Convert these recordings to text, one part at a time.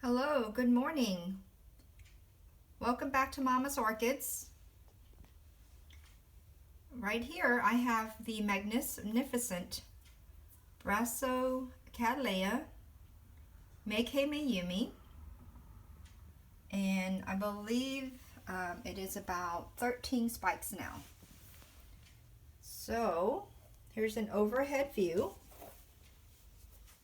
Hello, good morning. Welcome back to Mama's Orchids. Right here I have the magnificent Brassicrop Maikai Mayumi, and I believe it is about 13 spikes now. So here's an overhead view.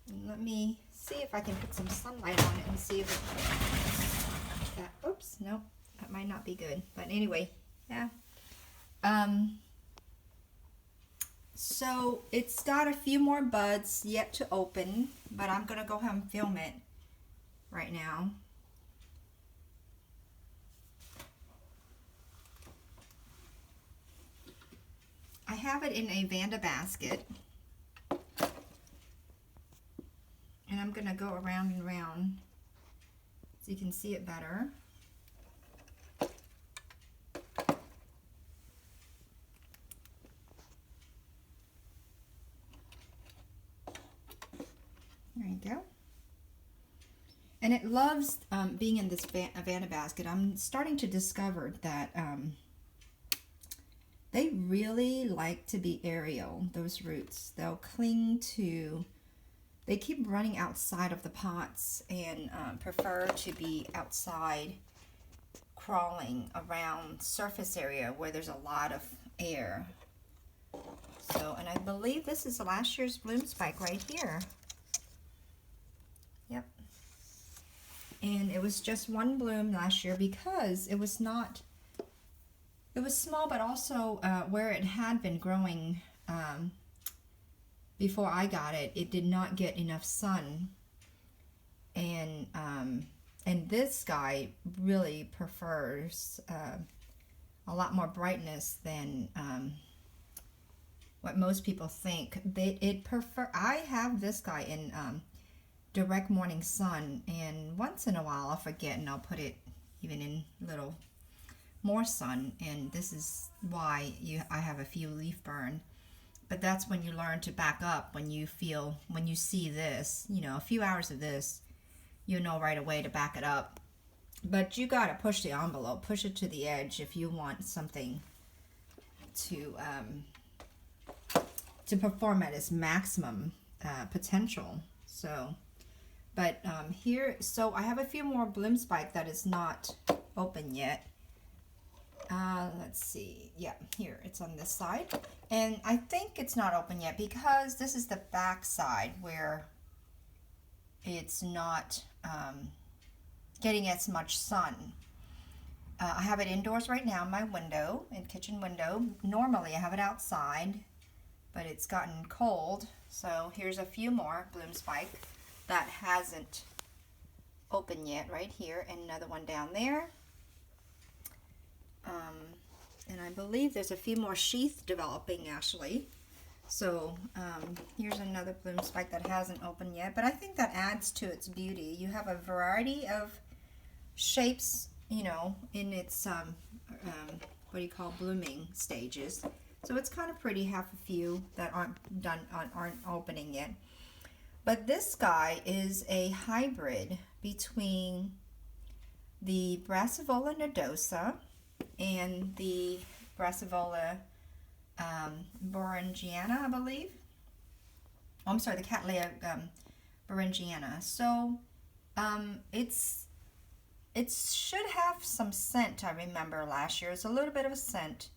And let me see if I can put some sunlight on it and see if that, oops, nope, that might not be good. But anyway, yeah. So it's got a few more buds yet to open, but I'm gonna go ahead and film it right now. I have it in a Vanda basket. And I'm going to go around and around so you can see it better. There you go. And it loves being in this Vanda basket. I'm starting to discover that they really like to be aerial, those roots. They'll cling to... They keep running outside of the pots and prefer to be outside, crawling around surface area where there's a lot of air. So, and I believe this is last year's bloom spike right here. Yep. And it was just one bloom last year because it was not, it was small, but also where it had been growing before I got it, it did not get enough sun, and this guy really prefers a lot more brightness than what most people think. I have this guy in direct morning sun, and once in a while I'll forget and I'll put it even in little more sun, and this is why I have a few leaf burn. But that's when you learn to back up, when you see this, you know, a few hours of this, you know right away to back it up. But you got to push the envelope, push it to the edge if you want something to perform at its maximum potential. So, but here, so I have a few more bloom spike that is not open yet. Let's see, yeah, here, it's on this side. And I think it's not open yet because this is the back side where it's not getting as much sun. I have it indoors right now in my window, in kitchen window. Normally I have it outside, but it's gotten cold. So here's a few more bloom spike that hasn't opened yet right here, and another one down there. And I believe there's a few more sheath developing actually. So here's another bloom spike that hasn't opened yet, but I think that adds to its beauty. You have a variety of shapes, you know, in its what do you call, blooming stages. So it's kind of pretty. Have a few that aren't opening yet. But this guy is a hybrid between the Brassavola nodosa and the Brassavola Beringiana, I believe. Oh, I'm sorry, the Cattleya Beringiana. So it should have some scent. I remember last year it's a little bit of a scent,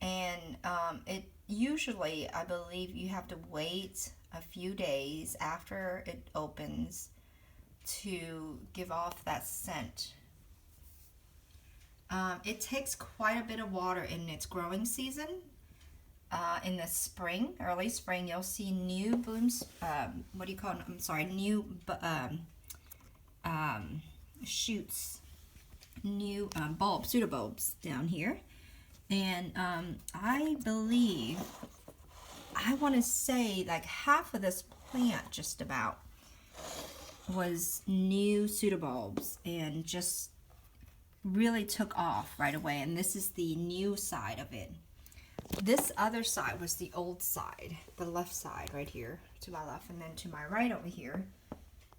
and it usually, I believe, you have to wait a few days after it opens to give off that scent. It takes quite a bit of water in its growing season. In the spring, early spring, you'll see new blooms, what do you call them? I'm sorry, new shoots, new bulbs, pseudobulbs down here. And I believe, I want to say like half of this plant just about was new pseudobulbs and just really took off right away. And this is the new side of it. This other side was the old side, the left side right here to my left, and then to my right over here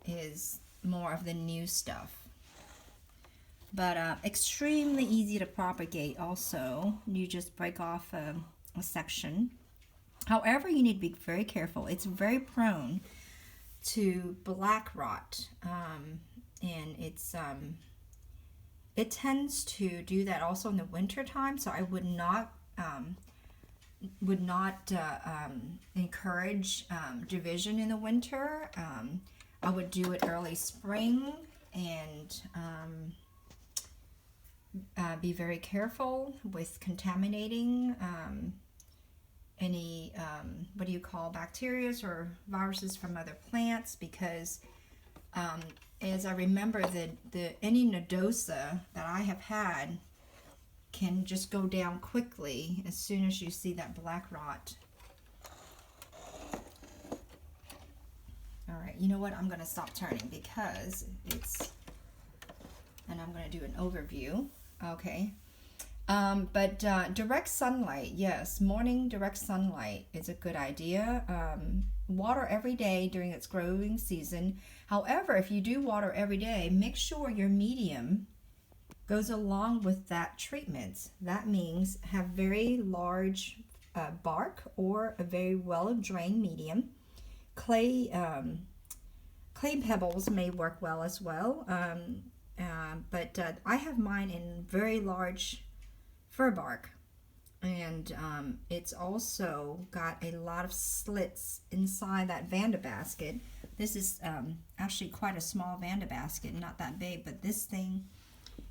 is more of the new stuff. But extremely easy to propagate also. You just break off a section. However, you need to be very careful. It's very prone to black rot. And it tends to do that also in the winter time. So I would not encourage division in the winter. I would do it early spring and be very careful with contaminating any what do you call bacteria or viruses from other plants, because as I remember, any nodosa that I have had can just go down quickly as soon as you see that black rot. All right, you know what? I'm going to stop turning because and I'm going to do an overview. Okay. But direct sunlight, yes, morning direct sunlight is a good idea. Water every day during its growing season. However, if you do water every day, make sure your medium goes along with that treatment. That means have very large bark or a very well drained medium. Clay pebbles may work well as well, but I have mine in very large fir bark, and it's also got a lot of slits inside that Vanda basket. This is actually quite a small Vanda basket, not that big, but this thing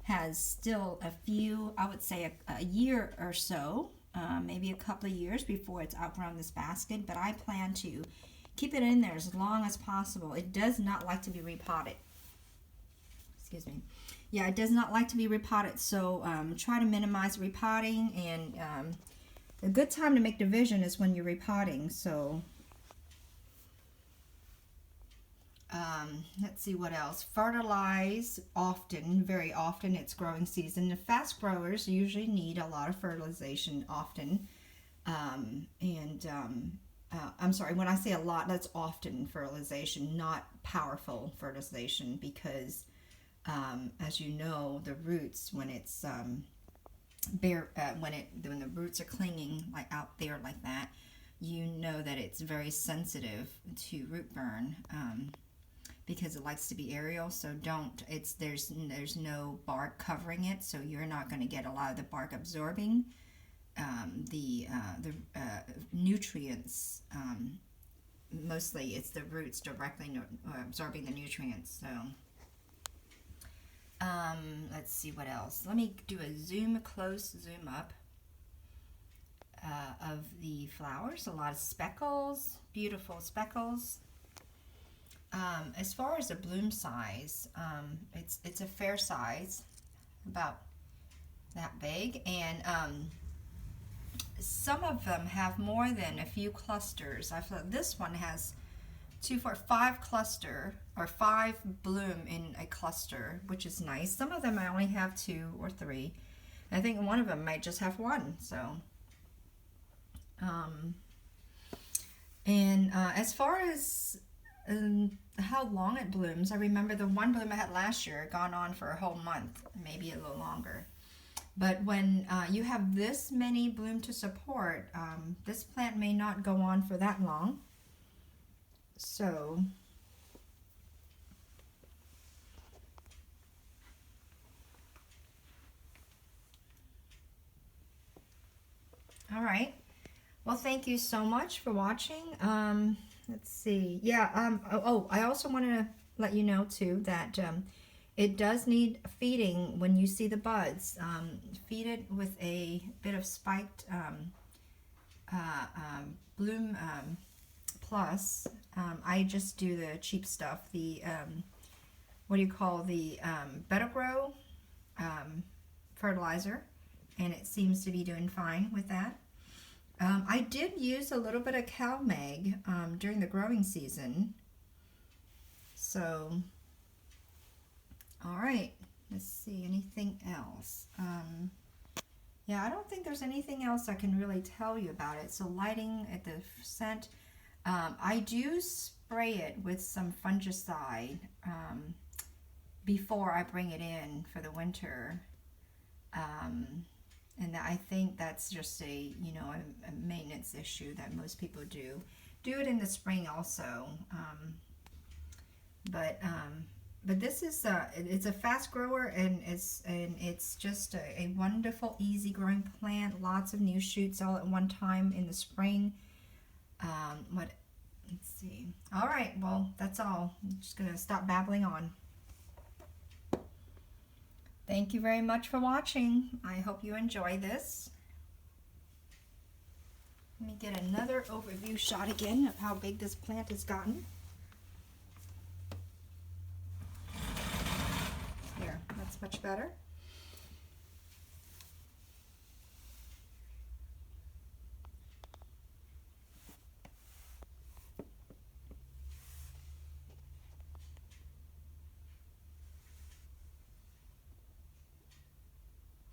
has still a few, I would say a year or so, maybe a couple of years before it's outgrown this basket, but I plan to keep it in there as long as possible. It does not like to be repotted. Excuse me. Yeah, it does not like to be repotted, so try to minimize repotting, and a good time to make division is when you're repotting. So let's see what else. Fertilize often, very often. It's growing season. The fast growers usually need a lot of fertilization often, I'm sorry, when I say a lot, that's often fertilization, not powerful fertilization, because as you know, the roots, when it's when the roots are clinging like out there like that, you know that it's very sensitive to root burn, because it likes to be aerial. So there's no bark covering it, so you're not going to get a lot of the bark absorbing the nutrients. Mostly it's the roots directly absorbing the nutrients. So let's see what else. Let me do a close zoom up of the flowers. A lot of speckles, beautiful speckles. As far as the bloom size, it's a fair size, about that big, and some of them have more than a few clusters. I feel this one has 5 cluster, or 5 bloom in a cluster, which is nice. Some of them I only have 2 or 3. I think one of them might just have 1. So, as far as how long it blooms, I remember the one bloom I had last year had gone on for a whole month, maybe a little longer. But when you have this many bloom to support, this plant may not go on for that long. So, all right. Well, thank you so much for watching. Let's see. Yeah. I also want to let you know too that it does need feeding when you see the buds. Feed it with a bit of spiked Bloom Plus. I just do the cheap stuff. The what do you call the Better Grow fertilizer, and it seems to be doing fine with that. I did use a little bit of CalMag during the growing season. So, all right, let's see, anything else? Yeah, I don't think there's anything else I can really tell you about it. So lighting at the scent, I do spray it with some fungicide before I bring it in for the winter. And I think that's just a, you know, a maintenance issue that most people do. Do it in the spring also. But this is it's a fast grower, and it's just a wonderful, easy growing plant. Lots of new shoots all at one time in the spring. Let's see. All right, well, that's all. I'm just gonna stop babbling on. Thank you very much for watching. I hope you enjoy this. Let me get another overview shot again of how big this plant has gotten. There, that's much better.